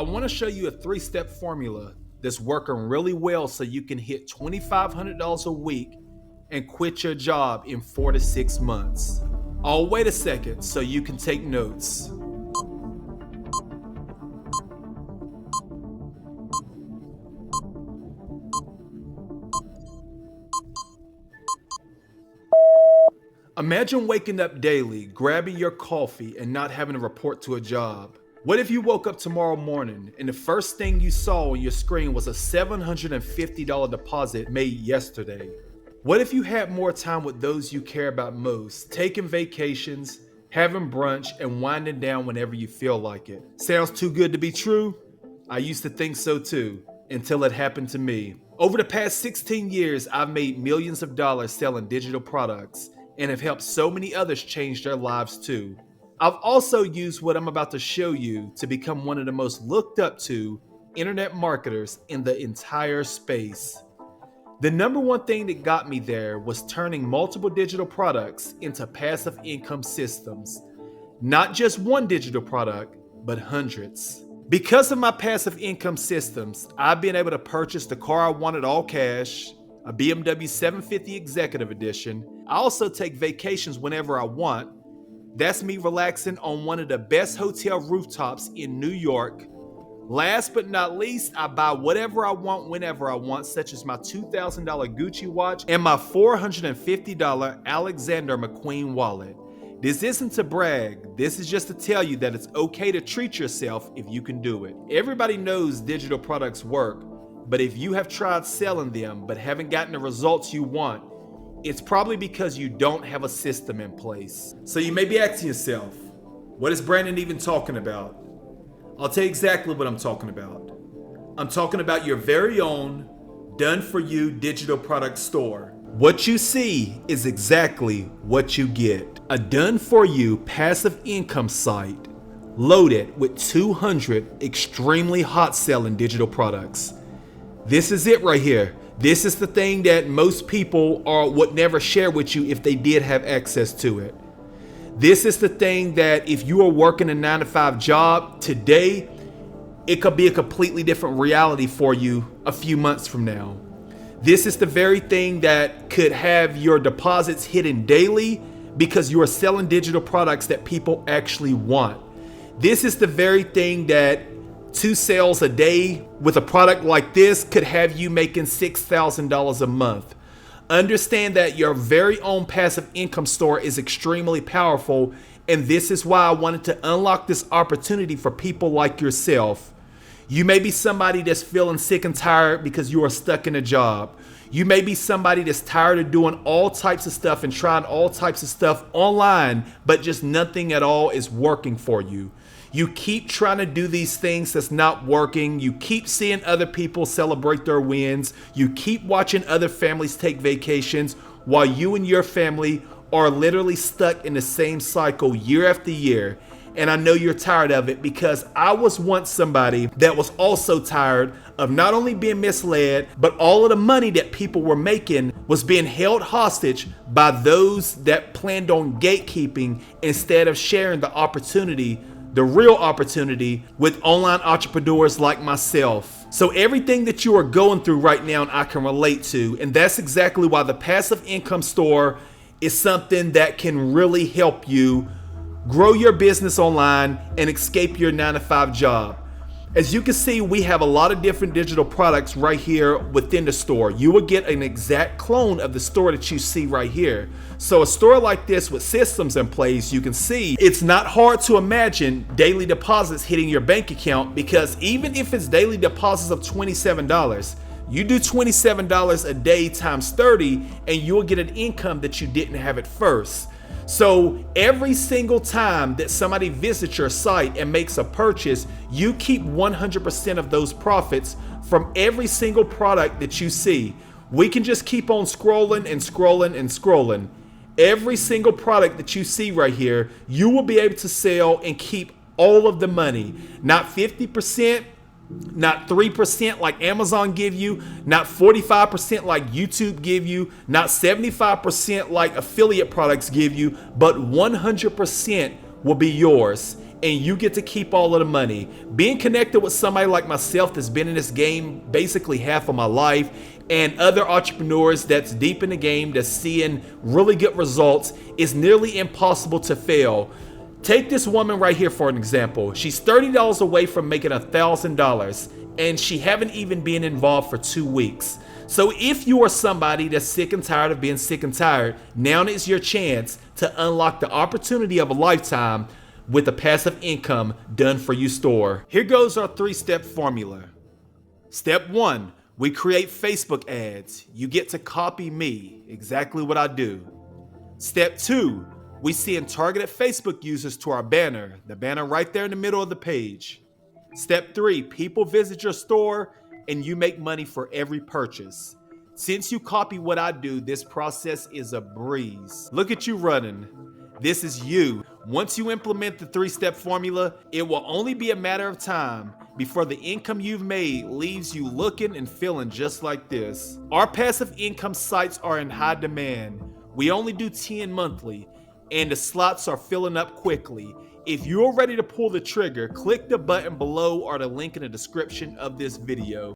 I want to show you a 3-step formula that's working really well so you can hit $2,500 a week and quit your job in 4 to 6 months. Oh, wait a second so you can take notes. Imagine waking up daily, grabbing your coffee, and not having to report to a job. What if you woke up tomorrow morning and the first thing you saw on your screen was a $750 deposit made yesterday? What if you had more time with those you care about most, taking vacations, having brunch, and winding down whenever you feel like it? Sounds too good to be true? I used to think so too, until it happened to me. Over the past 16 years, I've made millions of dollars selling digital products and have helped so many others change their lives too. I've also used what I'm about to show you to become one of the most looked up to internet marketers in the entire space. The number one thing that got me there was turning multiple digital products into passive income systems. Not just one digital product, but hundreds. Because of my passive income systems, I've been able to purchase the car I wanted all cash, a BMW 750 Executive Edition. I also take vacations whenever I want. That's me relaxing on one of the best hotel rooftops in New York. Last but not least, I buy whatever I want whenever I want, such as my $2,000 Gucci watch and my $450 Alexander McQueen wallet. This isn't to brag, this is just to tell you that it's okay to treat yourself if you can do it. Everybody knows digital products work, but if you have tried selling them but haven't gotten the results you want, it's probably because you don't have a system in place. So you may be asking yourself, what is Brandon even talking about? I'll tell you exactly what I'm talking about. I'm talking about your very own done-for-you digital product store. What you see is exactly what you get. A done-for-you passive income site loaded with 200 extremely hot-selling digital products. This is it right here. This is the thing that most people would never share with you if they did have access to it. This is the thing that if you are working a 9-to-5 job today, it could be a completely different reality for you a few months from now. This is the very thing that could have your deposits hidden daily because you are selling digital products that people actually want. This is the very thing that 2 sales a day with a product like this could have you making $6,000 a month. Understand that your very own passive income store is extremely powerful, and this is why I wanted to unlock this opportunity for people like yourself. You may be somebody that's feeling sick and tired because you are stuck in a job. You may be somebody that's tired of doing all types of stuff and trying all types of stuff online, but just nothing at all is working for you. You keep trying to do these things that's not working. You keep seeing other people celebrate their wins. You keep watching other families take vacations while you and your family are literally stuck in the same cycle year after year. And I know you're tired of it because I was once somebody that was also tired of not only being misled, but all of the money that people were making was being held hostage by those that planned on gatekeeping instead of sharing the opportunity, the real opportunity, with online entrepreneurs like myself. So everything that you are going through right now, I can relate to, and that's exactly why the passive income store is something that can really help you grow your business online and escape your 9-to-5 job. As you can see, we have a lot of different digital products right here within the store. You will get an exact clone of the store that you see right here. So a store like this with systems in place, you can see it's not hard to imagine daily deposits hitting your bank account, because even if it's daily deposits of $27, you do $27 a day times 30 and you'll get an income that you didn't have at first. So every single time that somebody visits your site and makes a purchase, you keep 100% of those profits from every single product that you see. We can just keep on scrolling and scrolling and scrolling. Every single product that you see right here, you will be able to sell and keep all of the money. Not 50%, not 3% like Amazon give you, not 45% like YouTube give you, not 75% like affiliate products give you, but 100% will be yours. and you get to keep all of the money. Being connected with somebody like myself that's been in this game basically half of my life, and other entrepreneurs that's deep in the game that's seeing really good results, is nearly impossible to fail. Take this woman right here for an example. She's $30 away from making $1,000, and she haven't even been involved for 2 weeks. So if you are somebody that's sick and tired of being sick and tired, now is your chance to unlock the opportunity of a lifetime with a passive income done for you store. Here goes our 3-step formula. Step 1, we create Facebook ads. You get to copy me, exactly what I do. Step 2, we send targeted Facebook users to our banner, the banner right there in the middle of the page. Step 3, people visit your store and you make money for every purchase. Since you copy what I do, this process is a breeze. Look at you running. This is you. Once you implement the 3-step formula, it will only be a matter of time before the income you've made leaves you looking and feeling just like this. Our passive income sites are in high demand. We only do 10 monthly, and the slots are filling up quickly. If you're ready to pull the trigger, click the button below or the link in the description of this video.